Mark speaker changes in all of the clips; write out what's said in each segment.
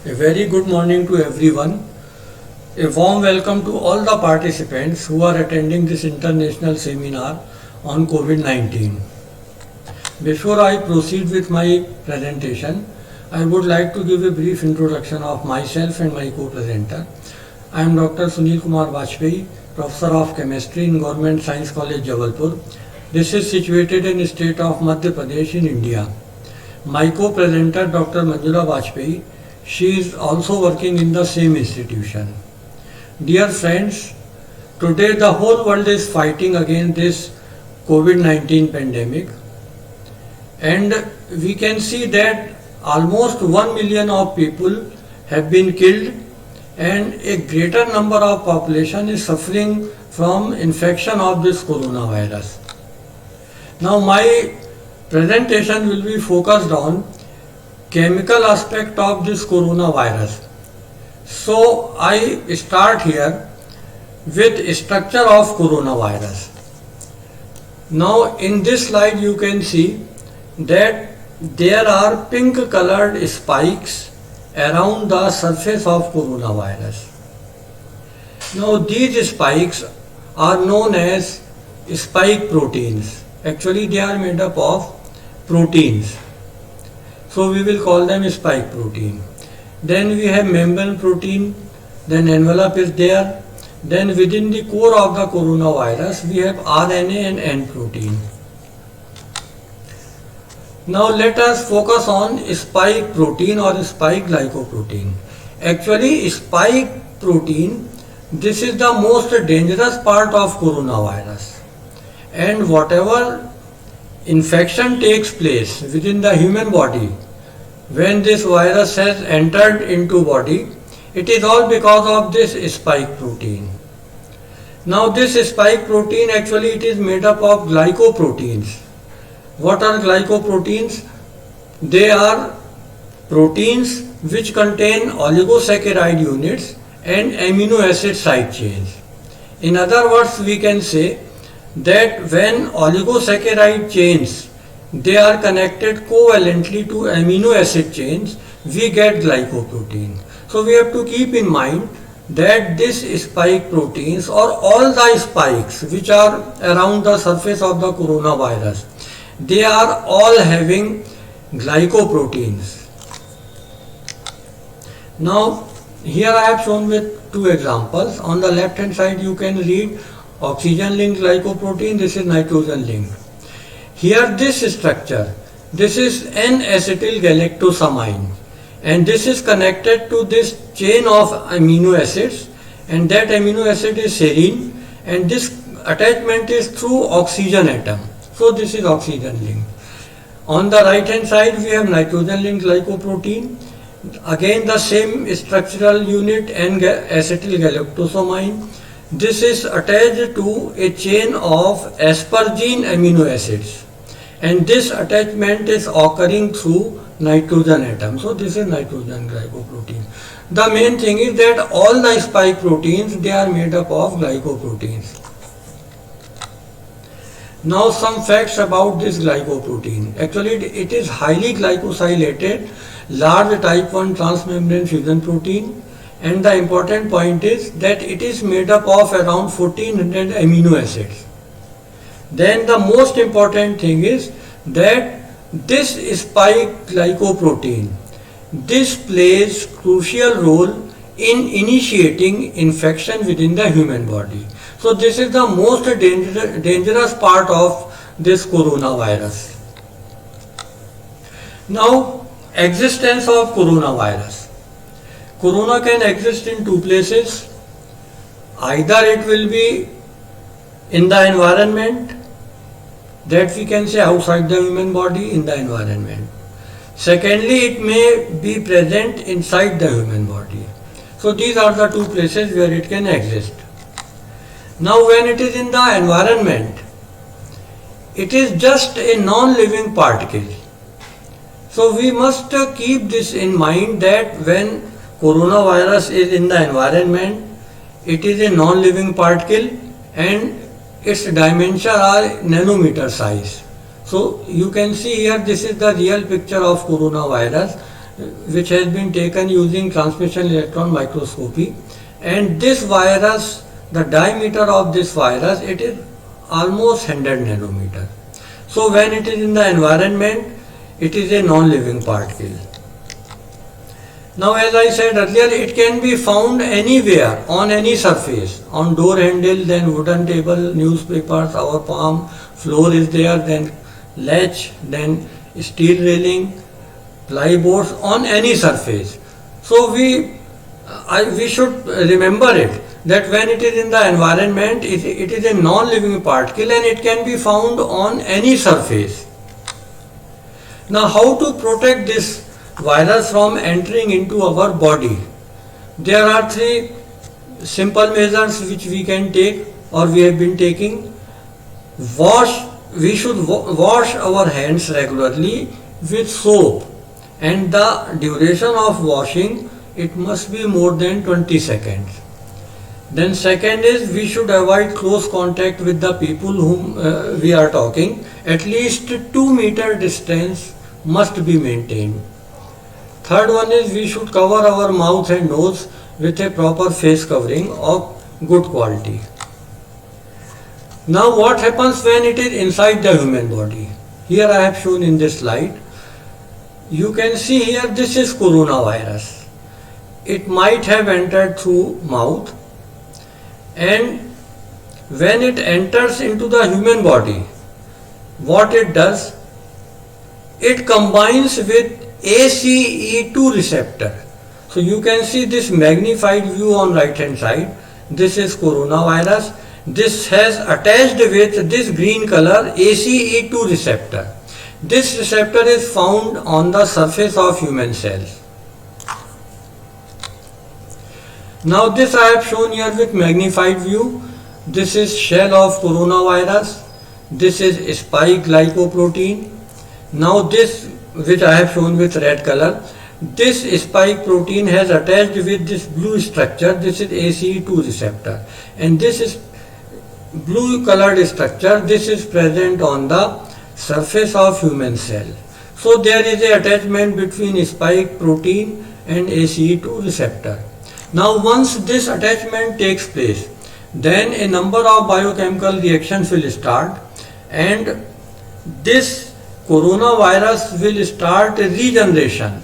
Speaker 1: A very good morning to everyone. A warm welcome to all the participants who are attending this international seminar on COVID-19. Before I proceed with my presentation, I would like to give a brief introduction of myself and my co-presenter. I am Dr. Sunil Kumar Vajpayee, Professor of Chemistry in Government Science College, Jabalpur. This is situated in the state of Madhya Pradesh in India. My co-presenter Dr. Manjula Vajpayee, she is also working in the same institution. Dear friends, today the whole world is fighting against this COVID-19 pandemic, and we can see that almost 1 million of people have been killed and a greater number of population is suffering from infection of this coronavirus. Now my presentation will be focused on chemical aspect of this coronavirus. So I start here with structure of coronavirus. Now in this slide you can see that there are pink colored spikes around the surface of coronavirus. Now these spikes are known as spike proteins. Actually they are made up of proteins. So we will call them spike protein. Then we have membrane protein, then envelope is there. Then within the core of the coronavirus we have RNA and N protein. Now let us focus on spike protein or spike glycoprotein. Actually spike protein, this is the most dangerous part of coronavirus. And whatever infection takes place within the human body, when this virus has entered into body, it is all because of this spike protein. Now this spike protein actually it is made up of glycoproteins. What are glycoproteins? They are proteins which contain oligosaccharide units and amino acid side chains. In other words, we can say that when oligosaccharide chains they are connected covalently to amino acid chains, we get glycoprotein. So we have to keep in mind that this spike proteins or all the spikes which are around the surface of the coronavirus, they are all having glycoproteins. Now here I have shown with two examples. On the left hand side you can read oxygen linked glycoprotein, this is nitrogen linked. Here this structure, this is N-acetyl galactosamine and this is connected to this chain of amino acids and that amino acid is serine and this attachment is through oxygen atom. So this is oxygen linked. On the right hand side we have nitrogen linked glycoprotein. Again the same structural unit N-acetyl galactosamine. This is attached to a chain of asparagine amino acids and this attachment is occurring through nitrogen atom. So this is nitrogen glycoprotein. The main thing is that all the spike proteins they are made up of glycoproteins. Now some facts about this glycoprotein. Actually it is highly glycosylated, large type 1 transmembrane fusion protein, and the important point is that it is made up of around 1400 amino acids. Then the most important thing is that this spike glycoprotein, this plays crucial role in initiating infection within the human body. So this is the most dangerous part of this coronavirus. Now existence of coronavirus. Corona can exist in two places. Either it will be in the environment, that we can say outside the human body, in the environment. Secondly, it may be present inside the human body. So these are the two places where it can exist. Now when it is in the environment, it is just a non-living particle. So we must keep this in mind that when coronavirus is in the environment, it is a non-living particle and its dimensions are nanometer size. So you can see here this is the real picture of coronavirus. which has been taken using transmission electron microscopy. And this virus, the diameter of this virus, it is almost 100 nanometer. So when it is in the environment, it is a non-living particle. Now, as I said earlier, it can be found anywhere, on any surface, on door handle, then wooden table, newspapers, our palm, floor is there, then latch, then steel railing, plyboards, on any surface. So we should remember it, that when it is in the environment, it is a non-living particle and it can be found on any surface. Now, how to protect this virus from entering into our body? There are three simple measures which we can take, or we have been taking. We should wash our hands regularly with soap, and the duration of washing, it must be more than 20 seconds. Then second is, we should avoid close contact with the people whom we are talking. At least 2-meter distance must be maintained. Third one is, we should cover our mouth and nose with a proper face covering of good quality. Now, what happens when it is inside the human body? Here I have shown in this slide. You can see here, this is coronavirus. It might have entered through mouth, and when it enters into the human body, what it does, it combines with ACE2 receptor. So you can see this magnified view on right hand side. This is coronavirus. This has attached with this green color ACE2 receptor. This receptor is found on the surface of human cells. Now this I have shown here with magnified view. This is shell of coronavirus. This is spike glycoprotein. Now this, which I have shown with red color, this spike protein has attached with this blue structure. This is ACE2 receptor, and this is blue colored structure. This is present on the surface of human cell. So there is a attachment between spike protein and ACE2 receptor. Now once this attachment takes place, then a number of biochemical reactions will start, and this coronavirus will start a regeneration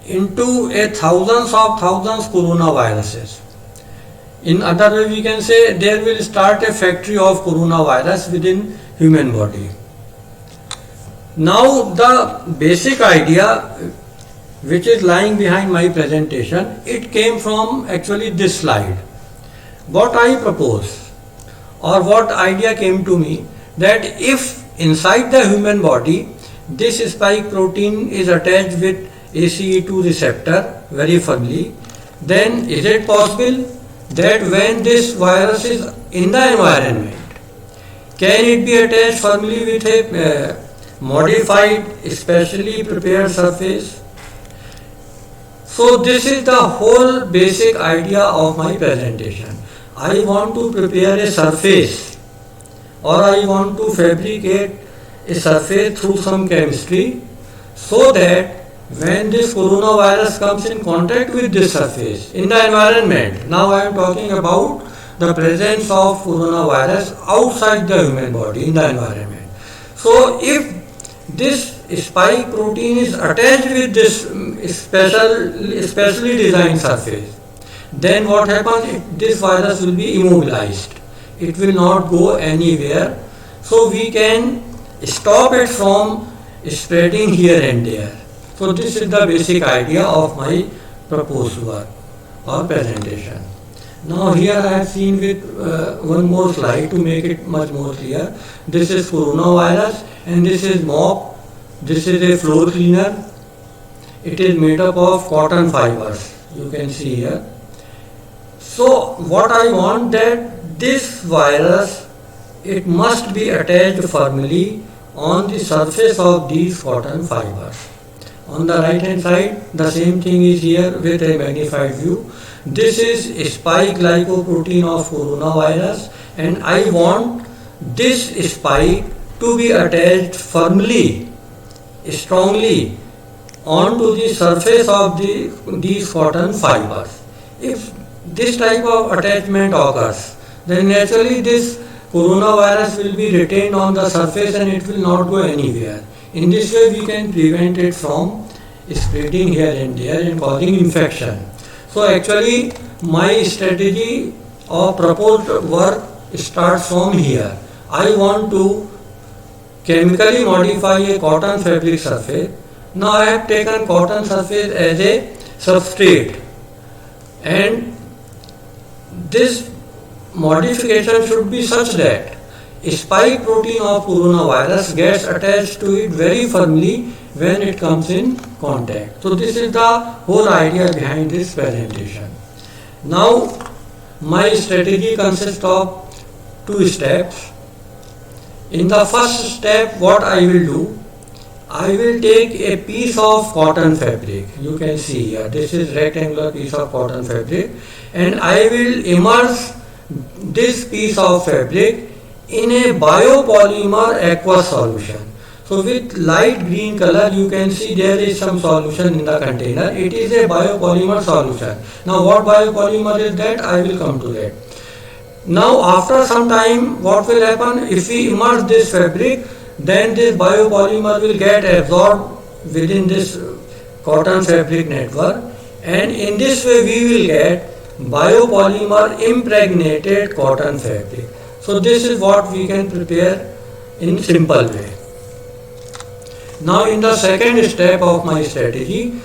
Speaker 1: into a thousands coronaviruses. In other way, we can say there will start a factory of coronavirus within human body. Now the basic idea which is lying behind my presentation, it came from actually this slide. What I propose, or what idea came to me, that if inside the human body this spike protein is attached with ACE2 receptor very firmly, then is it possible that when this virus is in the environment, can it be attached firmly with a modified, specially prepared surface? So this is the whole basic idea of my presentation. I want to prepare a surface, or I want to fabricate a surface through some chemistry, so that when this coronavirus comes in contact with this surface in the environment, now I am talking about the presence of coronavirus outside the human body in the environment. So if this spike protein is attached with this specially designed surface, then what happens? This virus will be immobilized. It will not go anywhere. So we can stop it from spreading here and there. So this is the basic idea of my proposed work or presentation. Now here I have seen with one more slide to make it much more clear. This is coronavirus and this is mop. This is a floor cleaner. It is made up of cotton fibers. You can see here. So what I want, that this virus, it must be attached firmly on the surface of these cotton fibers. On the right hand side, the same thing is here with a magnified view. This is spike glycoprotein of coronavirus, and I want this spike to be attached firmly, strongly onto the surface of these cotton fibers. If this type of attachment occurs, then naturally this coronavirus will be retained on the surface and it will not go anywhere. In this way we can prevent it from spreading here and there and causing infection. So actually my strategy of proposed work starts from here. I want to chemically modify a cotton fabric surface. Now I have taken cotton surface as a substrate, and this modification should be such that spike protein of coronavirus gets attached to it very firmly when it comes in contact. So this is the whole idea behind this presentation. Now my strategy consists of two steps. In the first step, what I will do, I will take a piece of cotton fabric. You can see here, this is rectangular piece of cotton fabric, and I will immerse this piece of fabric in a biopolymer aqueous solution. So with light green color you can see there is some solution in the container. It is a biopolymer solution. Now what biopolymer is that? I will come to that. Now after some time what will happen, if we immerse this fabric, then this biopolymer will get absorbed within this cotton fabric network, and in this way we will get biopolymer impregnated cotton fabric. So this is what we can prepare in simple way. Now in the second step of my strategy,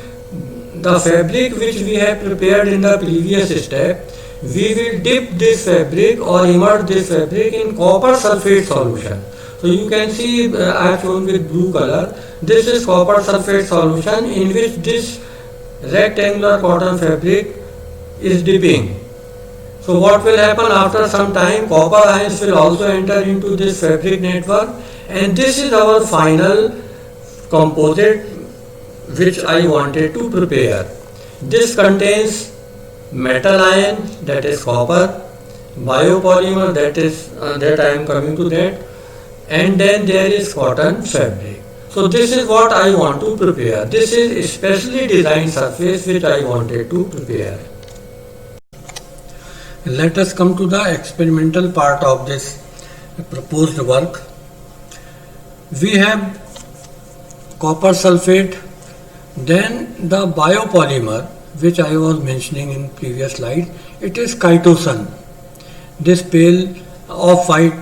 Speaker 1: the fabric which we have prepared in the previous step, we will dip this fabric or immerse this fabric in copper sulfate solution. So you can see I have shown with blue color. This is copper sulfate solution in which this rectangular cotton fabric is dipping. So what will happen after some time, copper ions will also enter into this fabric network, and this is our final composite which I wanted to prepare. This contains metal ion, that is copper, biopolymer, that I am coming to that, and then there is cotton fabric. So this is what I want to prepare. This is a specially designed surface which I wanted to prepare. Let us come to the experimental part of this proposed work. We have copper sulfate, then the biopolymer which I was mentioning in previous slide, it is chitosan. This pale off-white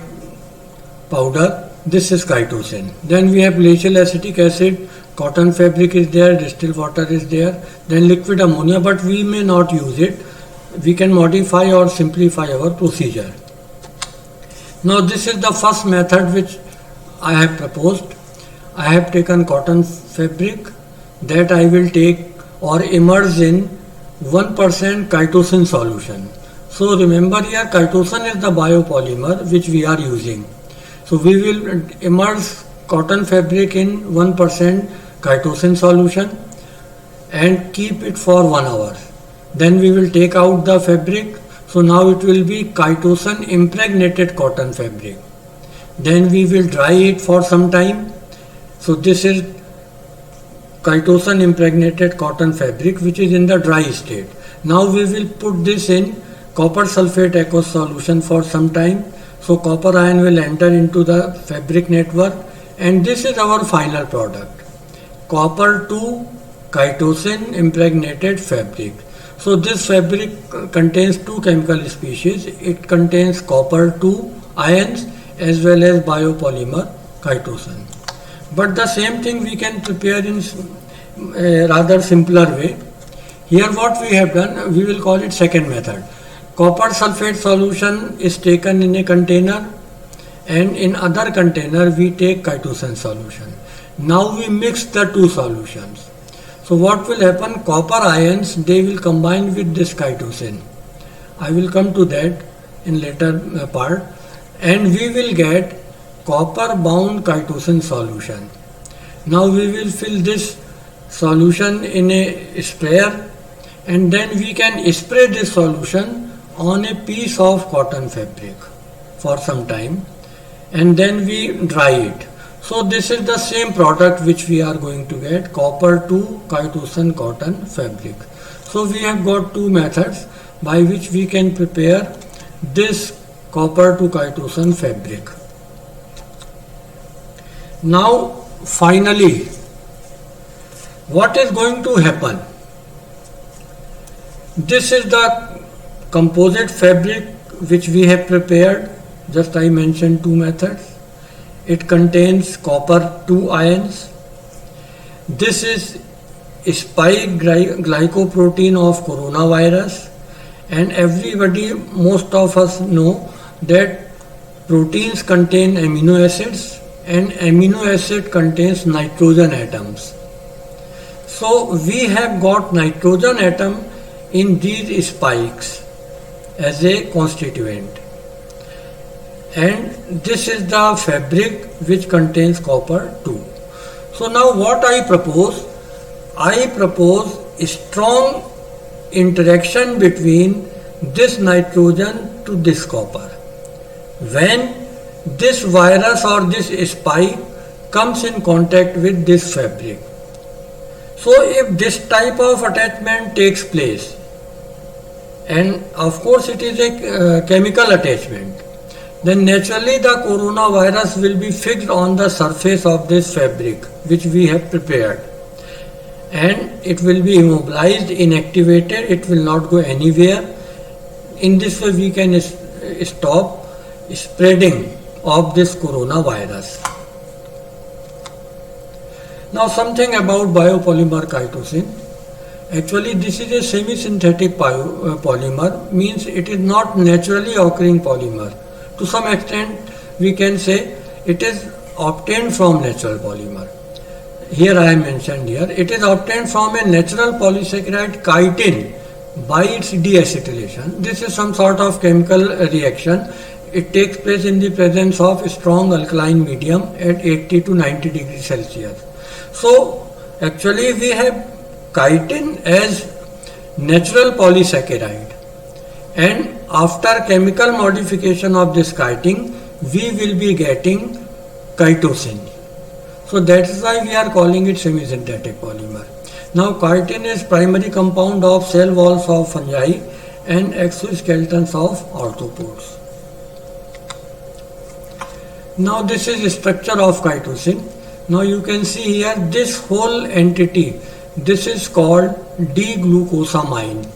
Speaker 1: powder, this is chitosan. Then we have glacial acetic acid, cotton fabric is there, distilled water is there, then liquid ammonia, but we may not use it. We can modify or simplify our procedure. Now this is the first method which I have proposed. I have taken cotton fabric that I will take or immerse in 1% chitosan solution. So remember here, chitosan is the biopolymer which we are using. So we will immerse cotton fabric in 1% chitosan solution and keep it for 1 hour. Then we will take out the fabric. So now it will be chitosan impregnated cotton fabric. Then we will dry it for some time. So this is chitosan impregnated cotton fabric which is in the dry state. Now we will put this in copper sulfate aqueous solution for some time. So copper ion will enter into the fabric network, and this is our final product, copper to chitosan impregnated fabric. So this fabric contains two chemical species. It contains copper 2 ions as well as biopolymer chitosan. But the same thing we can prepare in a rather simpler way. Here what we have done, we will call it second method. Copper sulfate solution is taken in a container, and in other container we take chitosan solution. Now we mix the two solutions. So what will happen, copper ions, they will combine with this chitosan. I will come to that in later part, and we will get copper bound chitosan solution. Now we will fill this solution in a sprayer, and then we can spray this solution on a piece of cotton fabric for some time, and then we dry it. So this is the same product which we are going to get, copper to chitosan cotton fabric. So we have got two methods by which we can prepare this copper to chitosan fabric. Now finally, what is going to happen? This is the composite fabric which we have prepared. Just I mentioned two methods. It contains copper 2 ions. This is spike glycoprotein of coronavirus, and everybody, most of us know that proteins contain amino acids and amino acid contains nitrogen atoms. So we have got nitrogen atom in these spikes as a constituent, and this is the fabric which contains copper 2. So now what I propose a strong interaction between this nitrogen to this copper. When this virus or this spike comes in contact with this fabric, so if this type of attachment takes place, and of course it is a chemical attachment, then naturally the coronavirus will be fixed on the surface of this fabric which we have prepared, and it will be immobilized, inactivated, it will not go anywhere. In this way we can stop spreading of this coronavirus. Now something about biopolymer chitosan. Actually this is a semi-synthetic polymer, means it is not naturally occurring polymer. To some extent we can say it is obtained from natural polymer. Here I have mentioned here, it is obtained from a natural polysaccharide chitin by its deacetylation. This is some sort of chemical reaction. It takes place in the presence of a strong alkaline medium at 80 to 90 degrees Celsius. So actually we have chitin as natural polysaccharide, and after chemical modification of this chitin we will be getting chitosan. So that is why we are calling it semi-synthetic polymer. Now chitin is primary compound of cell walls of fungi and exoskeletons of arthropods. Now this is the structure of chitosan. Now you can see here this whole entity, this is called D-glucosamine,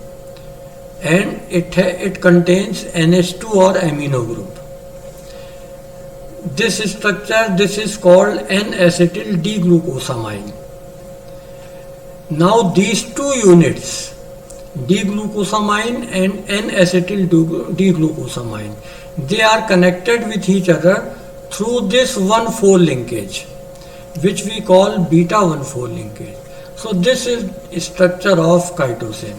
Speaker 1: and it contains NH2 or amino group. This structure, this is called N-acetyl D-glucosamine. Now these two units, D-glucosamine and N-acetyl D-glucosamine, they are connected with each other through this 1,4 linkage, which we call beta 1,4 linkage. So this is structure of chitosan,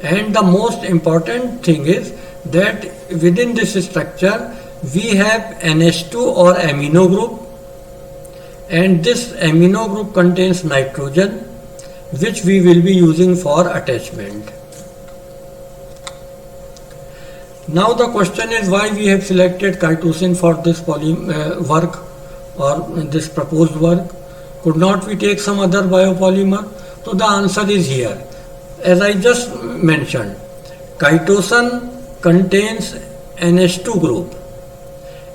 Speaker 1: and the most important thing is that within this structure we have NH2 or amino group, and this amino group contains nitrogen, which we will be using for attachment. Now the question is why we have selected chitosan for this work or this proposed work. Could not we take some other biopolymer? So the answer is here. As I just mentioned, chitosan contains NH2 group,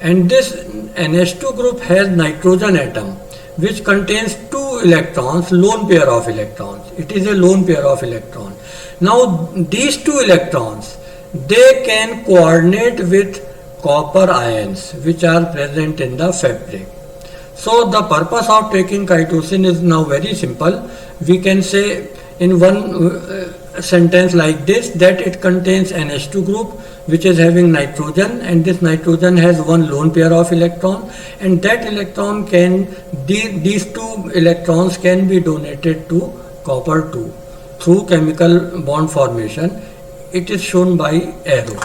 Speaker 1: and this NH2 group has nitrogen atom which contains 2 electrons, lone pair of electrons. It is a lone pair of electron. Now these 2 electrons, they can coordinate with copper ions which are present in the fabric. So the purpose of taking chitosan is now very simple. We can say in one sentence like this, that it contains NH2 group which is having nitrogen, and this nitrogen has 1 lone pair of electron, and that electron can, these 2 electrons can be donated to copper 2 through chemical bond formation. It is shown by arrow.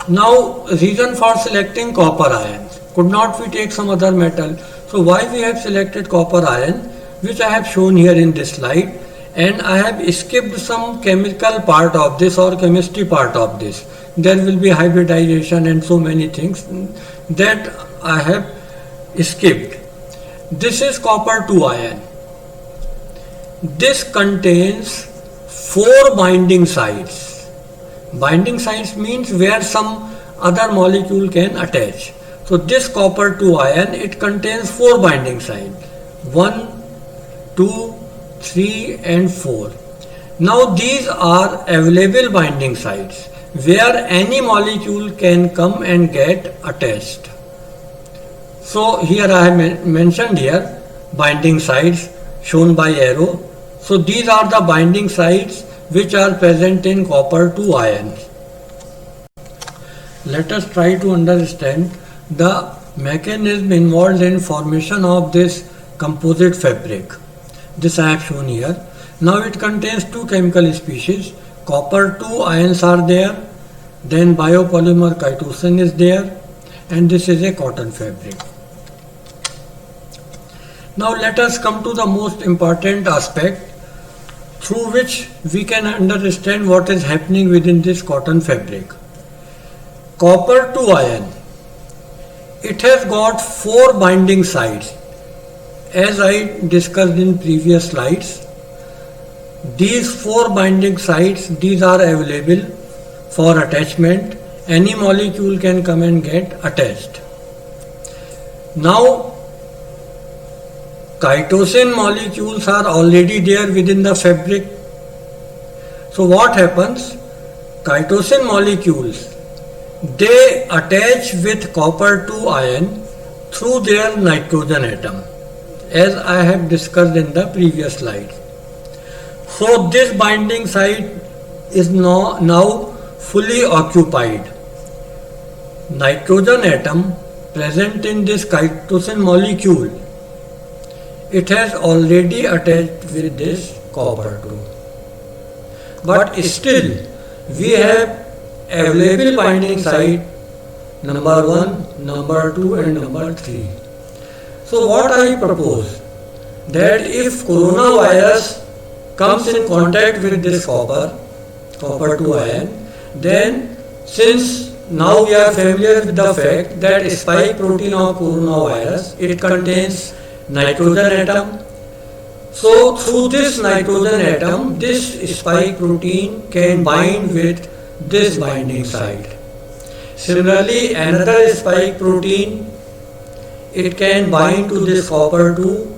Speaker 1: Now reason for selecting copper ion. Could not we take some other metal? So why we have selected copper ion, which I have shown here in this slide, and I have skipped some chemical part of this or chemistry part of this. There will be hybridization and so many things that I have skipped. This is copper 2 ion. This contains 4 binding sites. Binding sites means where some other molecule can attach. So this copper 2 ion, it contains 4 binding sites. 1, 2, 3 and 4. Now these are available binding sites where any molecule can come and get attached. So here I have mentioned here binding sites shown by arrow. So these are the binding sites which are present in copper 2 ions. Let us try to understand the mechanism involved in formation of this composite fabric. This I have shown here. Now it contains 2 chemical species. Copper 2 ions are there, then biopolymer chitosan is there, and this is a cotton fabric. Now let us come to the most important aspect through which we can understand what is happening within this cotton fabric. Copper 2 ion, it has got 4 binding sites. As I discussed in previous slides, these 4 binding sites, these are available for attachment. Any molecule can come and get attached. Now chitosan molecules are already there within the fabric. So what happens? Chitosan molecules, they attach with copper 2 ion through their nitrogen atom, as I have discussed in the previous slide. So this binding site is now fully occupied. Nitrogen atom present in this chitosan molecule, it has already attached with this copper 2. But still we have available binding site number 1, number 2 and number 3. So what I propose, that if coronavirus comes in contact with this copper 2 ion, then since now we are familiar with the fact that spike protein of coronavirus, it contains nitrogen atom. So through this nitrogen atom, this spike protein can bind with this binding site. Similarly, another spike protein, it can bind to this copper 2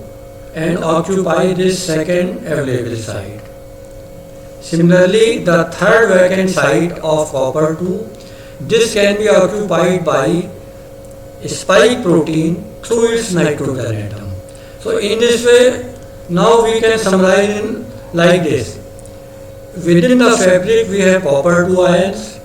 Speaker 1: and occupy this second available site. Similarly, the third vacant site of copper 2, this can be occupied by spike protein through its nitrogen atom. So in this way, now we can summarize in like this. Within the fabric we have copper 2 ions.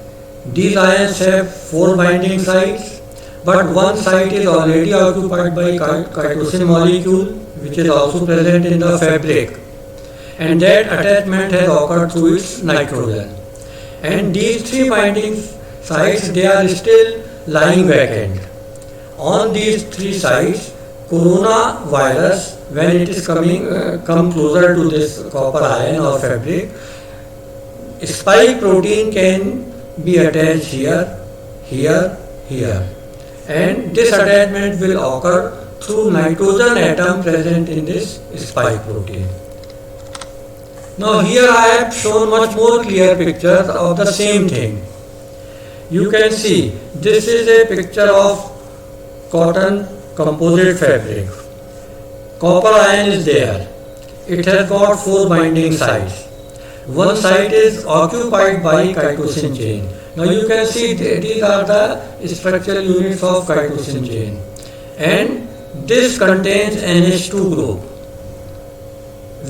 Speaker 1: These ions have 4 binding sites, but one site is already occupied by chitosan molecule, which is also present in the fabric, and that attachment has occurred through its nitrogen. And these 3 binding sites, they are still lying vacant. On these 3 sites, coronavirus, when it is come closer to this copper ion or fabric, spike protein can be attached here, here, here, and this attachment will occur through nitrogen atom present in this spike protein. Now here I have shown much more clear pictures of the same thing. You can see this is a picture of cotton composite fabric. Copper ion is there. It has got 4 binding sites. One site is occupied by chitosan chain. Now you can see these are the structural units of chitosan chain, and this contains NH2 group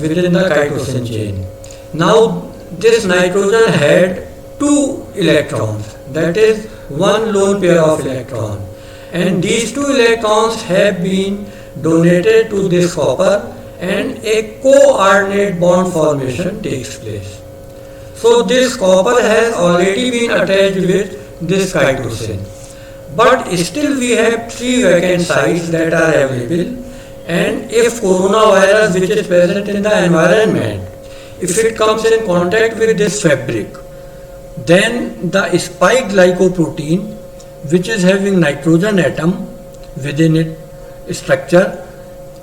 Speaker 1: within the chitosan chain. Now this nitrogen had 2 electrons, that is one lone pair of electron, and these 2 electrons have been donated to this copper and a coordinate bond formation takes place. So this copper has already been attached with this chitosan, but still we have 3 vacant sites that are available, and if coronavirus, which is present in the environment, if it comes in contact with this fabric, then the spike glycoprotein, which is having nitrogen atom, within its structure,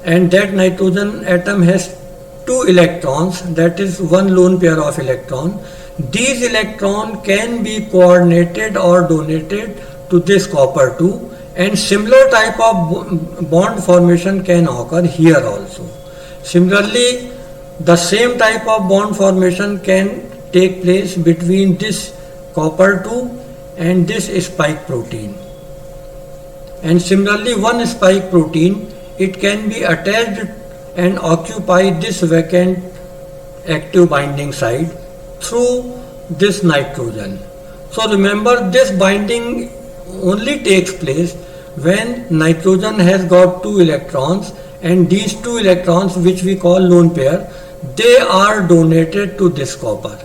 Speaker 1: and that nitrogen atom has two electrons, that is one lone pair of electron. These electrons can be coordinated or donated to this copper 2, and similar type of bond formation can occur here also. Similarly, the same type of bond formation can take place between this copper 2 and this spike protein. And similarly, one spike protein, it can be attached and occupy this vacant active binding site through this nitrogen. So remember, this binding only takes place when nitrogen has got two electrons, and these two electrons, which we call lone pair, they are donated to this copper.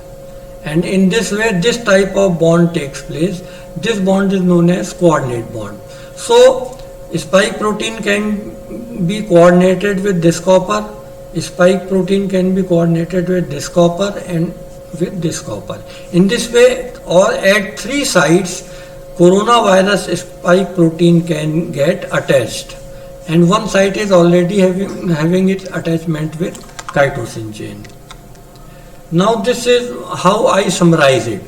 Speaker 1: And in this way, this type of bond takes place. This bond is known as coordinate bond. So spike protein can be coordinated with this copper, spike protein can be coordinated with this copper and with this copper. In this way, or at three sites, coronavirus spike protein can get attached, and one site is already having its attachment with chitosan chain. Now this is how I summarize it.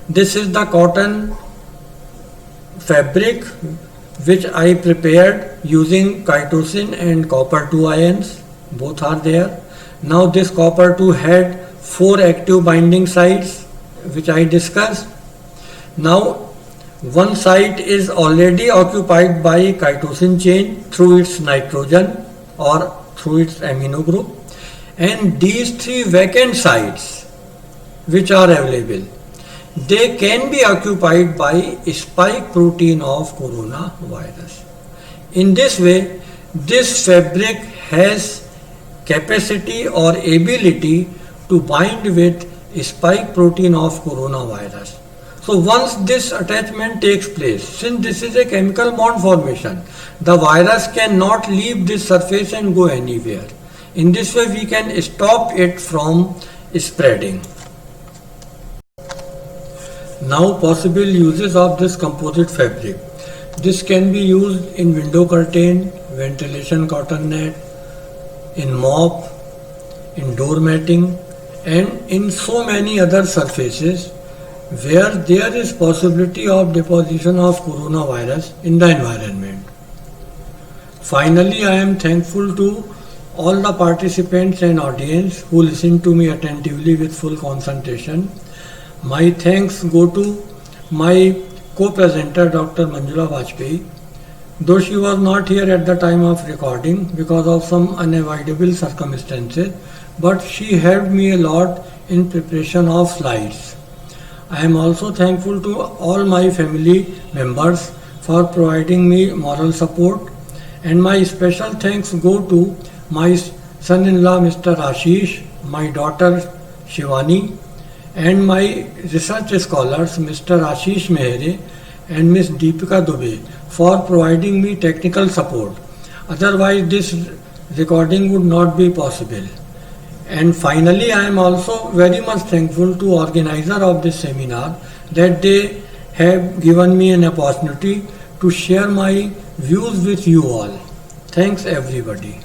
Speaker 1: This is the cotton fabric which I prepared using chitosan and copper 2 ions, both are there. Now this copper 2 had 4 active binding sites which I discussed. Now one site is already occupied by chitosan chain through its nitrogen or through its amino group, and these 3 vacant sites which are available, they can be occupied by spike protein of coronavirus. In this way, this fabric has capacity or ability to bind with spike protein of coronavirus. So once this attachment takes place, since this is a chemical bond formation, the virus cannot leave this surface and go anywhere. In this way, we can stop it from spreading. Now, possible uses of this composite fabric. This can be used in window curtain, ventilation cotton net, in mop, in door matting, and in so many other surfaces where there is possibility of deposition of coronavirus in the environment. Finally, I am thankful to all the participants and audience who listened to me attentively with full concentration. My thanks go to my co-presenter Dr. Manjula Vajpayee. Though she was not here at the time of recording because of some unavoidable circumstances, but she helped me a lot in preparation of slides. I am also thankful to all my family members for providing me moral support, and my special thanks go to my son-in-law Mr. Ashish, my daughter Shivani, and my research scholars Mr. Ashish Mehere and Ms. Deepika Dubey for providing me technical support. Otherwise, this recording would not be possible. And finally, I am also very much thankful to organizer of this seminar that they have given me an opportunity to share my views with you all. Thanks everybody.